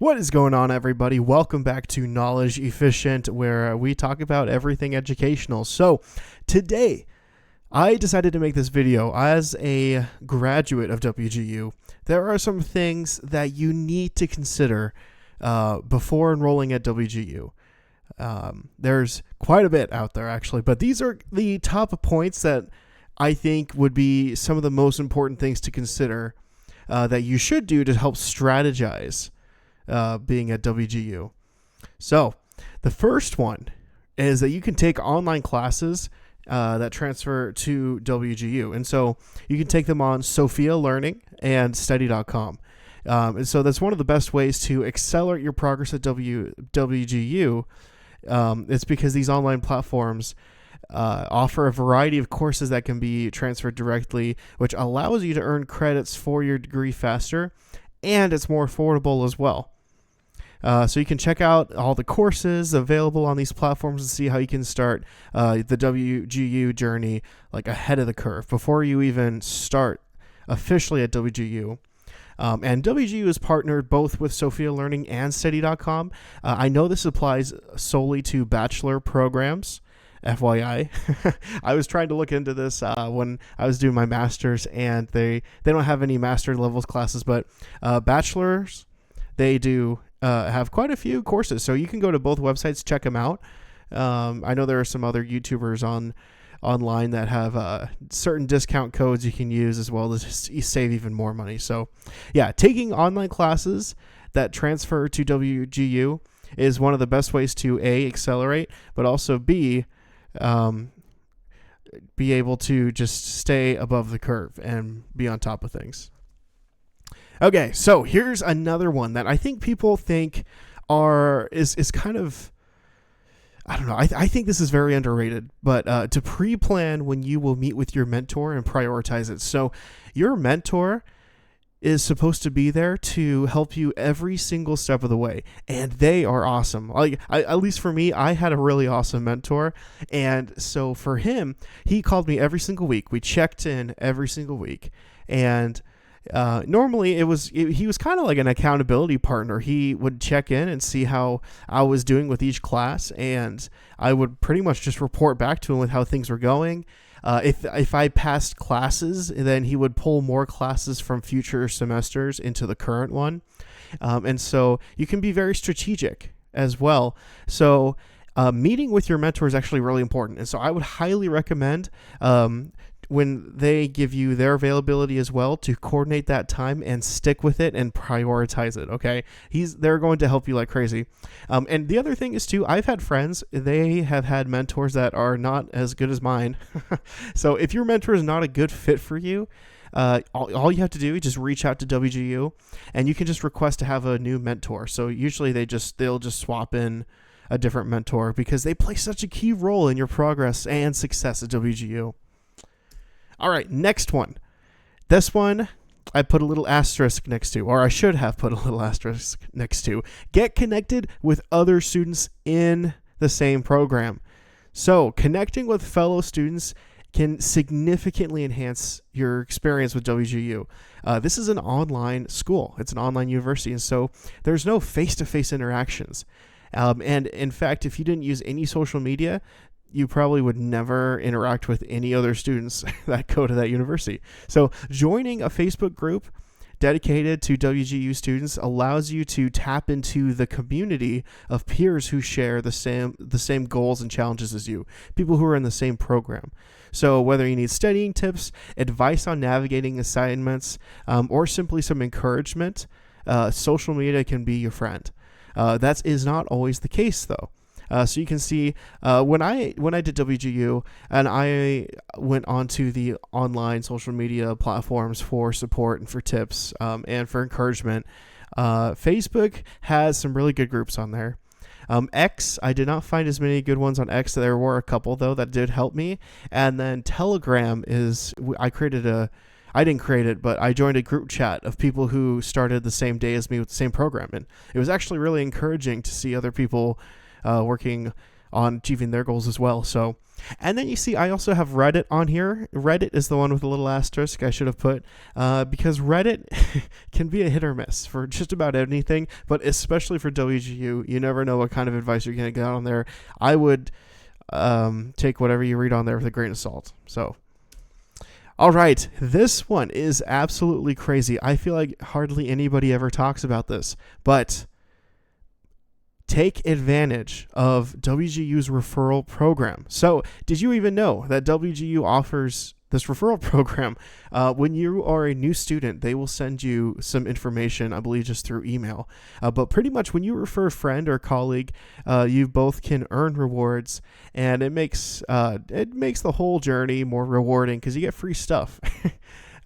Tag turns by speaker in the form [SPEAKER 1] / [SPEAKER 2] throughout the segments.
[SPEAKER 1] What is going on, everybody? Welcome back to Knowledge Efficient, where we talk about everything educational. So today, I decided to make this video as a graduate of WGU. There are some things that you need to consider before enrolling at WGU. There's quite a bit out there, actually, but these are the top points that I think would be some of the most important things to consider that you should do to help strategize being at WGU. So the first one is that you can take online classes that transfer to WGU. And so you can take them on Sophia Learning and study.com. And so that's one of the best ways to accelerate your progress at WGU. It's because these online platforms offer a variety of courses that can be transferred directly, which allows you to earn credits for your degree faster, and it's more affordable as well. So you can check out all the courses available on these platforms and see how you can start the WGU journey like ahead of the curve before you even start officially at WGU. And WGU is partnered both with Sophia Learning and study.com. I know this applies solely to bachelor programs. FYI, I was trying to look into this when I was doing my master's, and they don't have any master levels classes, but bachelors, they do have quite a few courses. So you can go to both websites, check them out. I know there are some other YouTubers online that have certain discount codes you can use as well to save even more money. So yeah, taking online classes that transfer to WGU is one of the best ways to A, accelerate, but also B, be able to just stay above the curve and be on top of things. Okay, so here's another one that I think people think is kind of, I don't know, I think this is very underrated, but to pre-plan when you will meet with your mentor and prioritize it. So your mentor is supposed to be there to help you every single step of the way, and they are awesome. Like at least for me, I had a really awesome mentor, and so for him, he called me every single week. We checked in every single week, and normally he was kind of like an accountability partner. He would check in and see how I was doing with each class, and I would pretty much just report back to him with how things were going. If I passed classes, then he would pull more classes from future semesters into the current one. And so you can be very strategic as well. So meeting with your mentor is actually really important. And so I would highly recommend when they give you their availability as well to coordinate that time and stick with it and prioritize it. Okay. They're going to help you like crazy. And the other thing is too, I've had friends, they have had mentors that are not as good as mine. So if your mentor is not a good fit for you, all you have to do is just reach out to WGU and you can just request to have a new mentor. So usually they'll just swap in a different mentor because they play such a key role in your progress and success at WGU. All right, next one. This one I put a little asterisk next to, or I should have put a little asterisk next to. Get connected with other students in the same program. So connecting with fellow students can significantly enhance your experience with WGU. This is an online school. It's an online university, and so there's no face-to-face interactions. And in fact, if you didn't use any social media, you probably would never interact with any other students that go to that university. So joining a Facebook group dedicated to WGU students allows you to tap into the community of peers who share the same goals and challenges as you, people who are in the same program. So whether you need studying tips, advice on navigating assignments, or simply some encouragement, social media can be your friend. That is not always the case, though. So you can see when I did WGU and I went onto the online social media platforms for support and for tips and for encouragement, Facebook has some really good groups on there. X, I did not find as many good ones on X. There were a couple, though, that did help me. And then Telegram I didn't create it, but I joined a group chat of people who started the same day as me with the same program. And it was actually really encouraging to see other people working on achieving their goals as well. So, and then you see I also have Reddit on here. Reddit is the one with a little asterisk I should have put, because Reddit can be a hit or miss for just about anything, but especially for WGU. You never know what kind of advice you're going to get on there. I would take whatever you read on there with a grain of salt. So, all right, this one is absolutely crazy. I feel like hardly anybody ever talks about this, but take advantage of WGU's referral program. So, did you even know that WGU offers this referral program? When you are a new student, they will send you some information, I believe just through email. But pretty much when you refer a friend or colleague, you both can earn rewards, and it makes the whole journey more rewarding because you get free stuff.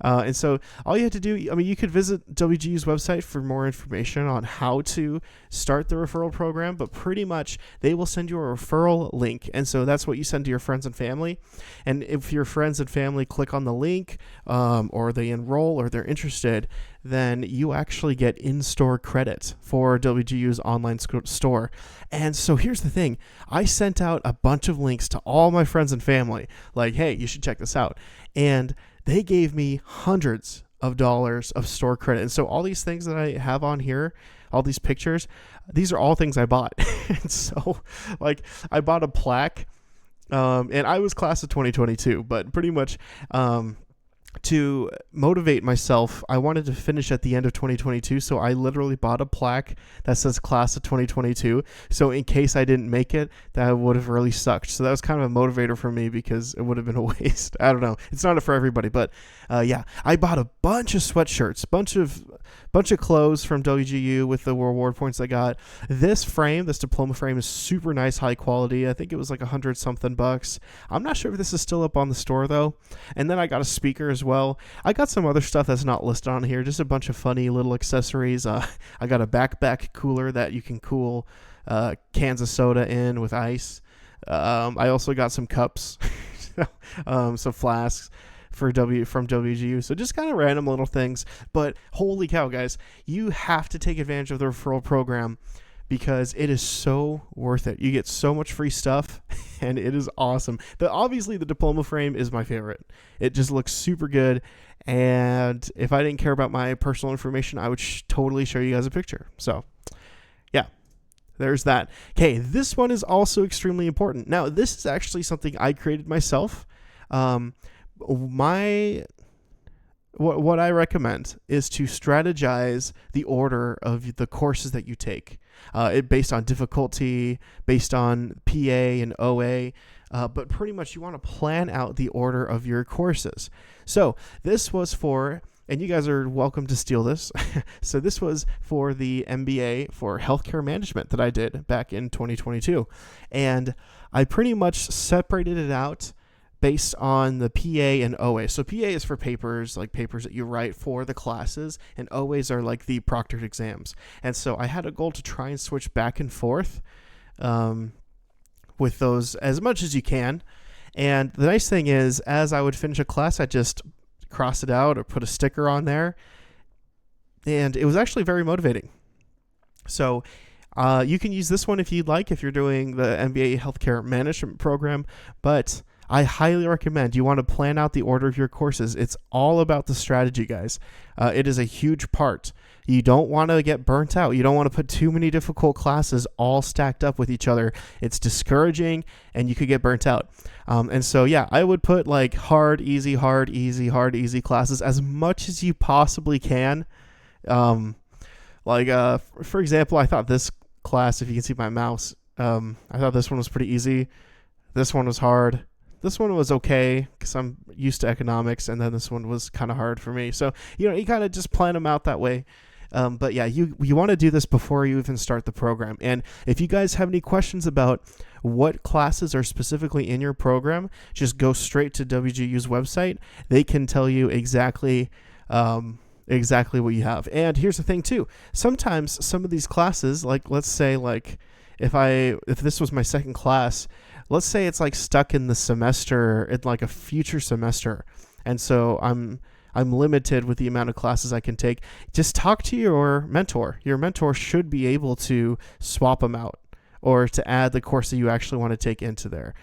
[SPEAKER 1] And so all you have to do, you could visit WGU's website for more information on how to start the referral program, but pretty much they will send you a referral link. And so that's what you send to your friends and family. And if your friends and family click on the link, or they enroll or they're interested, then you actually get in-store credit for WGU's online store. And so here's the thing. I sent out a bunch of links to all my friends and family, like, hey, you should check this out. And they gave me hundreds of dollars of store credit. And so all these things that I have on here, all these pictures, these are all things I bought. And so, like, I bought a plaque, and I was class of 2022, but pretty much to motivate myself, I wanted to finish at the end of 2022, so I literally bought a plaque that says class of 2022, so in case I didn't make it, that would have really sucked. So that was kind of a motivator for me because it would have been a waste. I don't know, it's not for everybody, but yeah, I bought a bunch of sweatshirts, bunch of clothes from WGU with the reward points I got. This diploma frame is super nice, high quality. I think it was like $100-something. I'm not sure if this is still up on the store though. And then I got a speaker as well. I got some other stuff that's not listed on here, just a bunch of funny little accessories. I got a backpack cooler that you can cool cans of soda in with ice. I also got some cups, some flasks from WGU. So just kind of random little things. But holy cow, guys, you have to take advantage of the referral program because it is so worth it. You get so much free stuff, and it is awesome. Obviously, the diploma frame is my favorite. It just looks super good, and if I didn't care about my personal information, I would totally show you guys a picture. So, yeah, there's that. Okay, this one is also extremely important. Now, this is actually something I created myself. What I recommend is to strategize the order of the courses that you take, based on difficulty, based on PA and OA, but pretty much you want to plan out the order of your courses. So this was for, and you guys are welcome to steal this, so this was for the MBA for healthcare management that I did back in 2022, and I pretty much separated it out based on the PA and OA. So PA is for papers, like papers that you write for the classes, and OAs are like the proctored exams. And so I had a goal to try and switch back and forth with those as much as you can. And the nice thing is, as I would finish a class, I just cross it out or put a sticker on there. And it was actually very motivating. So you can use this one if you'd like, if you're doing the MBA Healthcare Management program, but I highly recommend you want to plan out the order of your courses. It's all about the strategy, guys. It is a huge part. You don't want to get burnt out. You don't want to put too many difficult classes all stacked up with each other. It's discouraging, and you could get burnt out. And so, yeah, I would put like hard, easy, hard, easy, hard, easy classes as much as you possibly can. For example, I thought this class, if you can see my mouse, I thought this one was pretty easy. This one was hard. This one was okay because I'm used to economics, and then this one was kind of hard for me. So, you kind of just plan them out that way. But yeah, you want to do this before you even start the program. And if you guys have any questions about what classes are specifically in your program, just go straight to WGU's website. They can tell you exactly what you have. And here's the thing too. Sometimes some of these classes, like let's say like if this was my second class, let's say it's like stuck in the semester, in like a future semester, and so I'm limited with the amount of classes I can take. Just talk to your mentor. Your mentor should be able to swap them out. or to add the course that you actually want to take into there.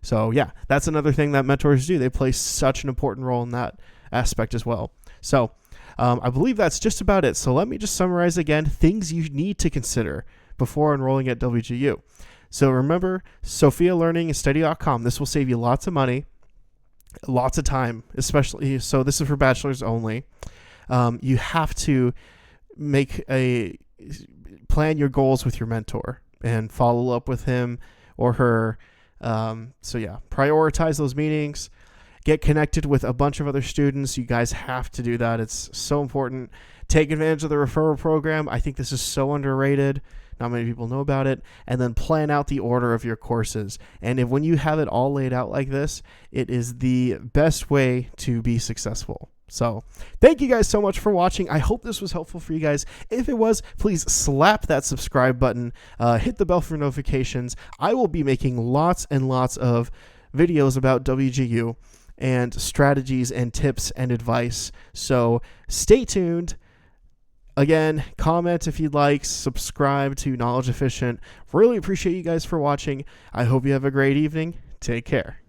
[SPEAKER 1] So yeah, that's another thing that mentors do. They play such an important role in that aspect as well. So I believe that's just about it. So let me just summarize again things you need to consider before enrolling at WGU. So remember, SophiaLearningandStudy.com. This will save you lots of money, lots of time, especially. So this is for bachelors only. You have to plan your goals with your mentor and follow up with him or her. So yeah, prioritize those meetings. Get connected with a bunch of other students. You guys have to do that. It's so important. Take advantage of the referral program. I think this is so underrated. Not many people know about it. And then plan out the order of your courses. And when you have it all laid out like this, it is the best way to be successful. So thank you guys so much for watching. I hope this was helpful for you guys. If it was, please slap that subscribe button. Hit the bell for notifications. I will be making lots and lots of videos about WGU and strategies and tips and advice. So stay tuned. Again, comment if you'd like, subscribe to Knowledge Efficient. Really appreciate you guys for watching. I hope you have a great evening. Take care.